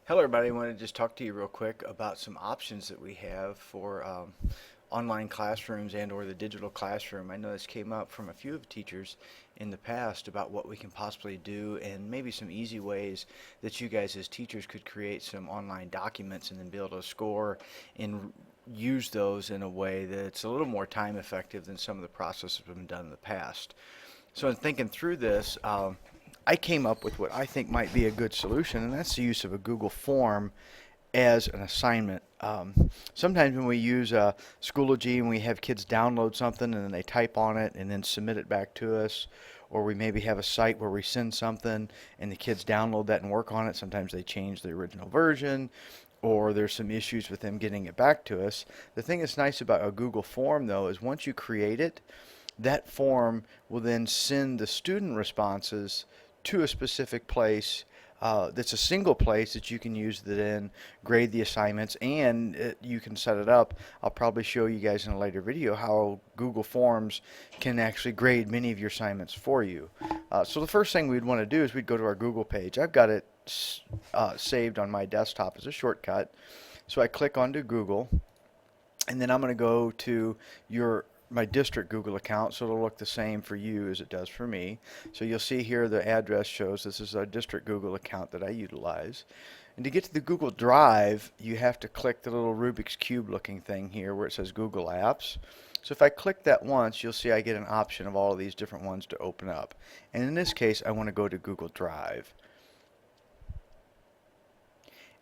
Hello, everybody. I want to just talk to you real quick about some options that we have for online classrooms and or the digital classroom. I know this came up from a few of the teachers in the past about what we can possibly do and maybe some easy ways that you guys as teachers could create some online documents and then be able to score and use those in a way that's a little more time effective than some of the processes that have been done in the past. So in thinking through this, I came up with what I think might be a good solution, and that's the use of a Google form as an assignment. Sometimes when we use Schoology and we have kids download something and then they type on it and then submit it back to us, or we maybe have a site where we send something and the kids download that and work on it. Sometimes they change the original version, or there's some issues with them getting it back to us. The thing that's nice about a Google form, though, is once you create it, that form will then send the student responses to a specific place that's a single place that you can use to then grade the assignments, and you can set it up. I'll probably show you guys in a later video how Google Forms can actually grade many of your assignments for you. So the first thing we'd want to do is we'd go to our Google page. I've got it saved on my desktop as a shortcut. So I click onto Google, and then I'm going to go to my district Google account, so it'll look the same for you as it does for me. So you'll see here the address shows this is a district Google account that I utilize. And to get to the Google Drive, you have to click the little Rubik's Cube looking thing here where it says Google Apps. So if I click that once, you'll see I get an option of all of these different ones to open up. And in this case, I want to go to Google Drive.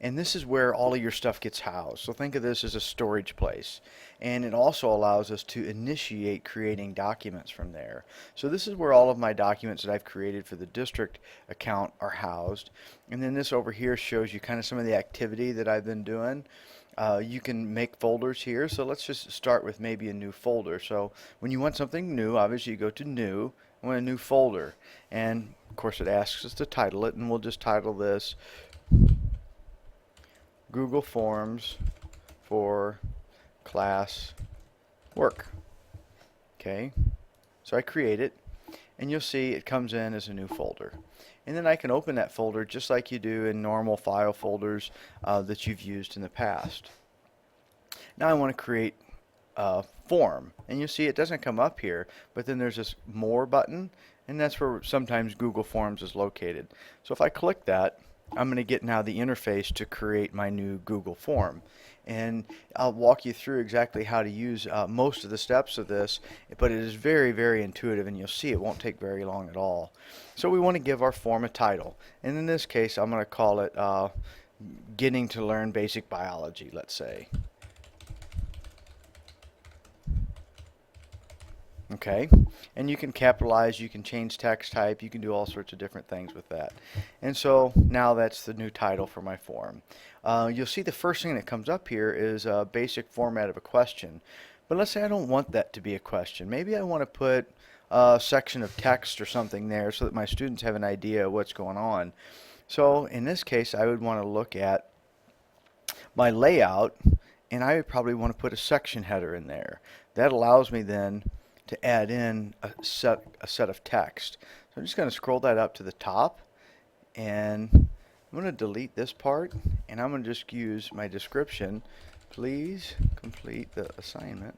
And this is where all of your stuff gets housed. So think of this as a storage place. And it also allows us to initiate creating documents from there. So this is where all of my documents that I've created for the district account are housed. And then this over here shows you kind of some of the activity that I've been doing. You can make folders here. So let's just start with maybe a new folder. So when you want something new, obviously you go to New. I want a new folder. And of course it asks us to title it, and we'll just title this Google Forms for class work. Okay, so I create it, and you'll see it comes in as a new folder. And then I can open that folder just like you do in normal file folders that you've used in the past. Now I want to create a form, and you'll see it doesn't come up here, but then there's this More button, and that's where sometimes Google Forms is located. So if I click that, I'm going to get now the interface to create my new Google form. And I'll walk you through exactly how to use most of the steps of this, but it is very, very intuitive, and you'll see it won't take very long at all. So we want to give our form a title. And in this case, I'm going to call it Getting to Learn Basic Biology, let's say. Okay, and you can capitalize, you can change text type, you can do all sorts of different things with that. And so now that's the new title for my form. You'll see the first thing that comes up here is a basic format of a question. But let's say I don't want that to be a question. Maybe I want to put a section of text or something there so that my students have an idea of what's going on. So in this case, I would want to look at my layout, and I would probably want to put a section header in there. That allows me then to add in a set of text. So I'm just going to scroll that up to the top, and I'm going to delete this part, and I'm going to just use my description. Please complete the assignment.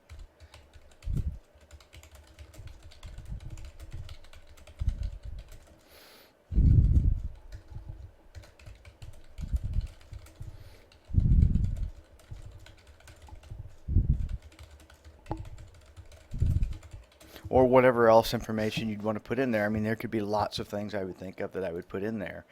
Or whatever else information you'd want to put in there. I mean, there could be lots of things I would think of that I would put in there.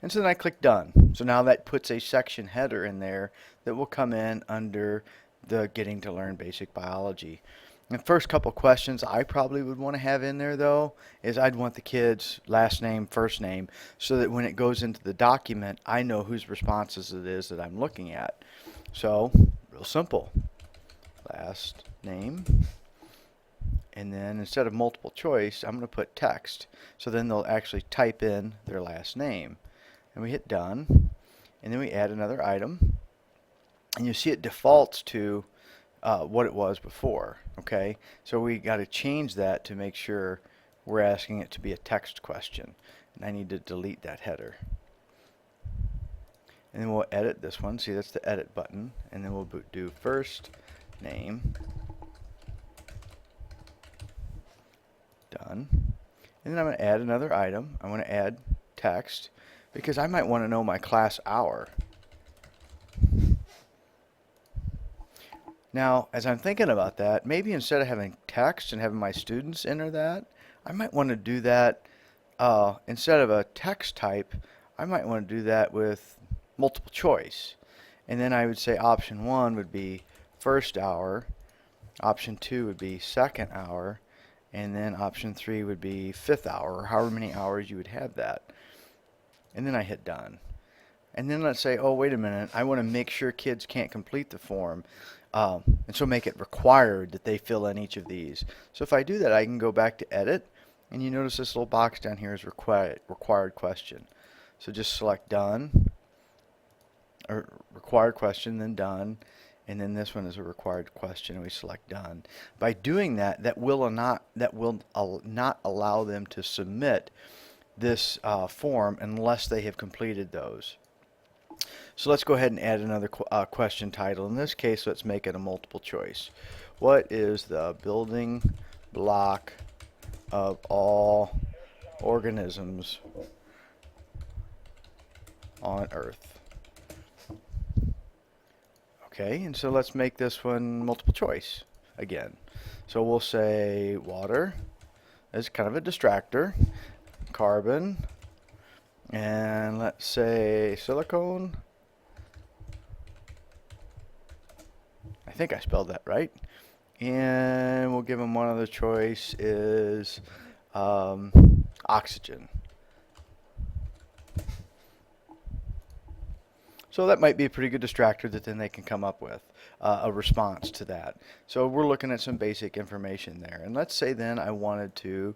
And so then I click Done. So now that puts a section header in there that will come in under the Getting to Learn Basic Biology. The first couple questions I probably would want to have in there, though, is I'd want the kid's last name, first name, so that when it goes into the document, I know whose responses it is that I'm looking at. So, real simple. Last name. And then instead of multiple choice, I'm going to put text. So then they'll actually type in their last name. And we hit Done. And then we add another item. And you see it defaults to what it was before. Okay, so we got to change that to make sure we're asking it to be a text question. And I need to delete that header. And then we'll edit this one. See, that's the edit button. And then we'll do first name. Done. And then I'm going to add another item. I want to add text because I might want to know my class hour. Now, as I'm thinking about that, maybe instead of having text and having my students enter that, I might want to do that instead of a text type, I might want to do that with multiple choice. And then I would say option 1 would be first hour, option 2 would be second hour, and then option 3 would be fifth hour, or however many hours you would have that. And then I hit done. And then let's say, oh, wait a minute, I want to make sure kids can't complete the form. And so make it required that they fill in each of these. So if I do that, I can go back to edit, and you notice this little box down here is required question. So just select done, or required question, then done, and then this one is a required question, and we select done. By doing that, that will not allow them to submit this form unless they have completed those. So let's go ahead and add another question title. In this case, let's make it a multiple choice. What is the building block of all organisms on Earth? Okay, and so let's make this one multiple choice again. So we'll say water as kind of a distractor, carbon, and let's say silicone. I think I spelled that right. And we'll give them one other choice is oxygen. So that might be a pretty good distractor that then they can come up with a response to that. So we're looking at some basic information there. And let's say then I wanted to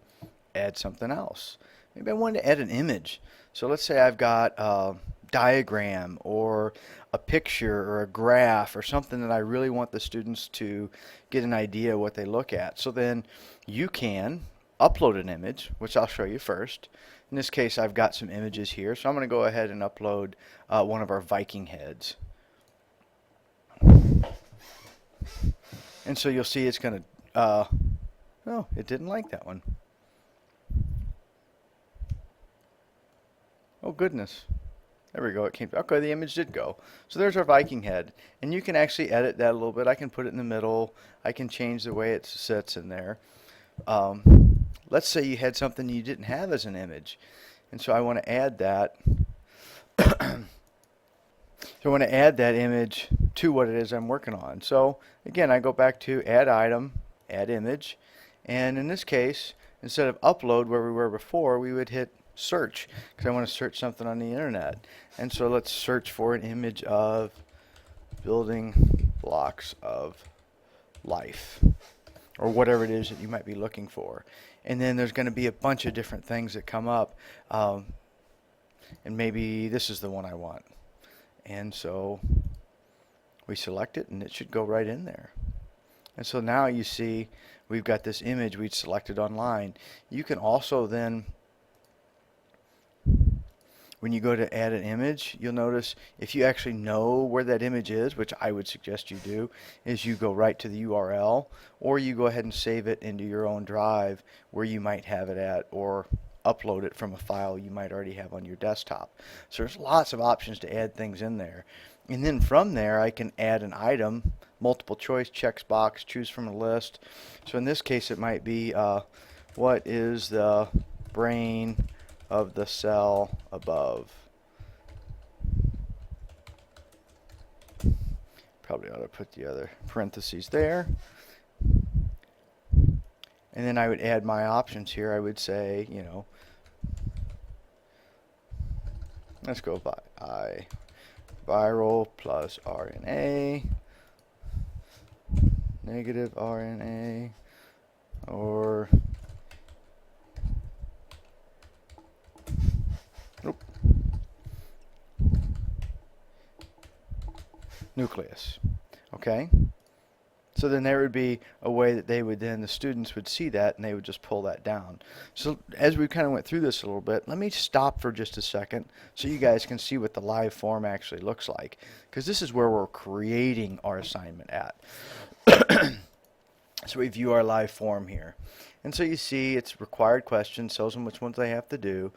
add something else. Maybe I wanted to add an image. So let's say I've got a diagram or a picture or a graph or something that I really want the students to get an idea of what they look at. So then you can upload an image, which I'll show you first. In this case, I've got some images here, so I'm going to go ahead and upload one of our Viking heads. And so you'll see it's going to, oh, it didn't like that one. Oh, goodness. There we go. It came. Okay, the image did go. So there's our Viking head. And you can actually edit that a little bit. I can put it in the middle. I can change the way it sits in there. Let's say you had something you didn't have as an image. And so I want to add that. So I want to add that image to what it is I'm working on. So again, I go back to add item, add image. And in this case, instead of upload where we were before, we would hit search because I want to search something on the internet. And so let's search for an image of building blocks of life or whatever it is that you might be looking for. And then there's going to be a bunch of different things that come up, and maybe this is the one I want. And so we select it and it should go right in there. And so now you see we've got this image we'd selected online. You can also then, when you go to add an image, you'll notice if you actually know where that image is, which I would suggest you do, is you go right to the URL, or you go ahead and save it into your own drive where you might have it at, or upload it from a file you might already have on your desktop. So there's lots of options to add things in there. And then from there I can add an item, multiple choice, checkbox, choose from a list. So in this case it might be what is the brain of the cell above. Probably ought to put the other parentheses there. And then I would add my options here. I would say, you know, let's go by viral plus RNA, negative RNA, or nucleus. Okay, So then there would be a way that the students would see that and they would just pull that down. So as we kind of went through this a little bit, let me stop for just a second so you guys can see what the live form actually looks like, because this is where we're creating our assignment at. So we view our live form here. And so you see it's required questions, tells them which ones they have to do.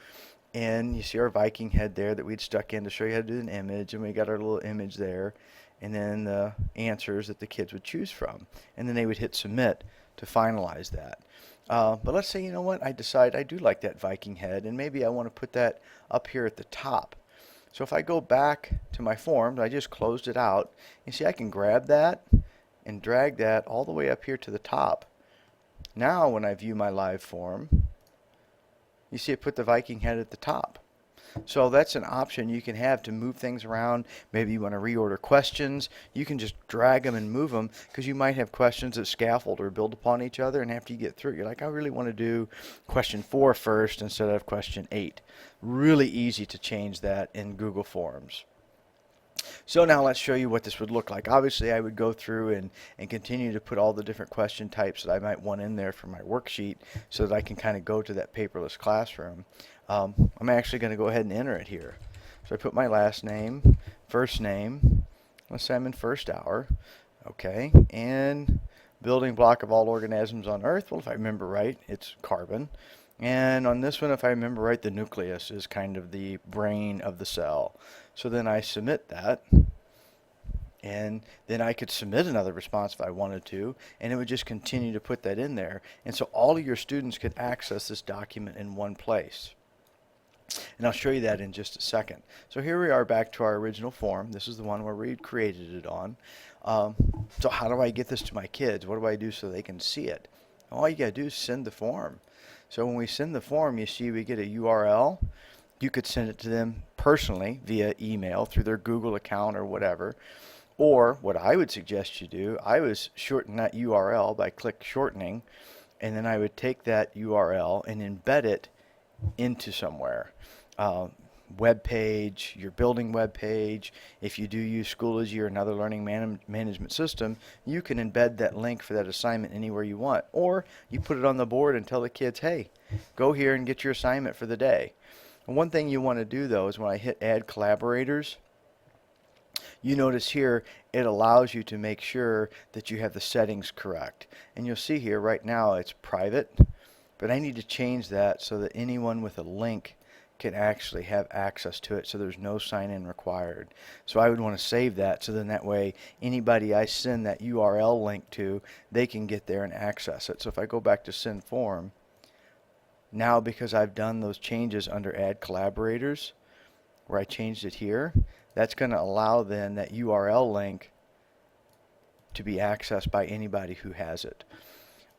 And you see our Viking head there that we'd stuck in to show you how to do an image, and we got our little image there, and then the answers that the kids would choose from. And then they would hit submit to finalize that. But let's say, you know what, I decide I do like that Viking head, and maybe I want to put that up here at the top. So if I go back to my form, I just closed it out. You see I can grab that and drag that all the way up here to the top. Now when I view my live form, you see it put the Viking head at the top. So that's an option you can have to move things around. Maybe you want to reorder questions. You can just drag them and move them, because you might have questions that scaffold or build upon each other, and after you get through it, you're like, I really want to do question 4 first instead of question 8. Really easy to change that in Google Forms. So now let's show you what this would look like. Obviously, I would go through and continue to put all the different question types that I might want in there for my worksheet so that I can kind of go to that paperless classroom. I'm actually going to go ahead and enter it here. So I put my last name, first name, let's say I'm in first hour, okay, and building block of all organisms on Earth. Well, if I remember right, it's carbon. And on this one, if I remember right, the nucleus is kind of the brain of the cell. So then I submit that, and then I could submit another response if I wanted to, and it would just continue to put that in there. And so all of your students could access this document in one place. And I'll show you that in just a second. So here we are back to our original form. This is the one where we created it on. So how do I get this to my kids? What do I do so they can see it? All you got to do is send the form. So when we send the form, you see we get a URL. You could send it to them personally via email through their Google account or whatever. Or what I would suggest you do, I would shorten that URL by click shortening, and then I would take that URL and embed it into somewhere. Web page, your building web page. If you do use Schoology or another learning management system, you can embed that link for that assignment anywhere you want. Or you put it on the board and tell the kids, hey, go here and get your assignment for the day. And one thing you want to do, though, is when I hit add collaborators, you notice here it allows you to make sure that you have the settings correct. And you'll see here right now it's private, but I need to change that so that anyone with a link can actually have access to it, so there's no sign-in required. So I would want to save that, so then that way anybody I send that URL link to, they can get there and access it. So if I go back to send form, now because I've done those changes under add collaborators, where I changed it here, that's going to allow then that URL link to be accessed by anybody who has it.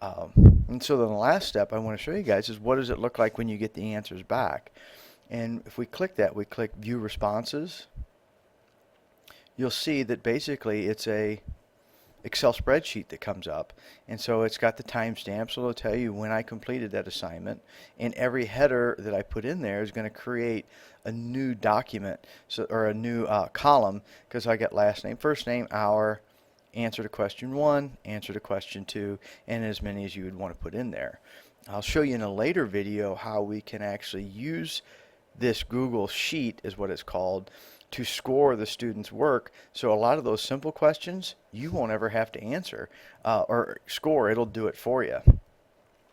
And so then the last step I want to show you guys is what does it look like when you get the answers back. And if we click that, we click View Responses, you'll see that basically it's a Excel spreadsheet that comes up. And so it's got the timestamp, so it'll tell you when I completed that assignment. And every header that I put in there is going to create a new document, or a new column, because I got last name, first name, hour, answer to question 1, answer to question 2, and as many as you would want to put in there. I'll show you in a later video how we can actually use this Google Sheet, is what it's called, to score the students' work. So a lot of those simple questions you won't ever have to answer or score. It'll do it for you.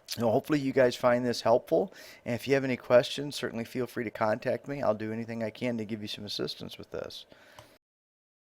So hopefully you guys find this helpful, and if you have any questions, certainly feel free to contact me. I'll do anything I can to give you some assistance with this.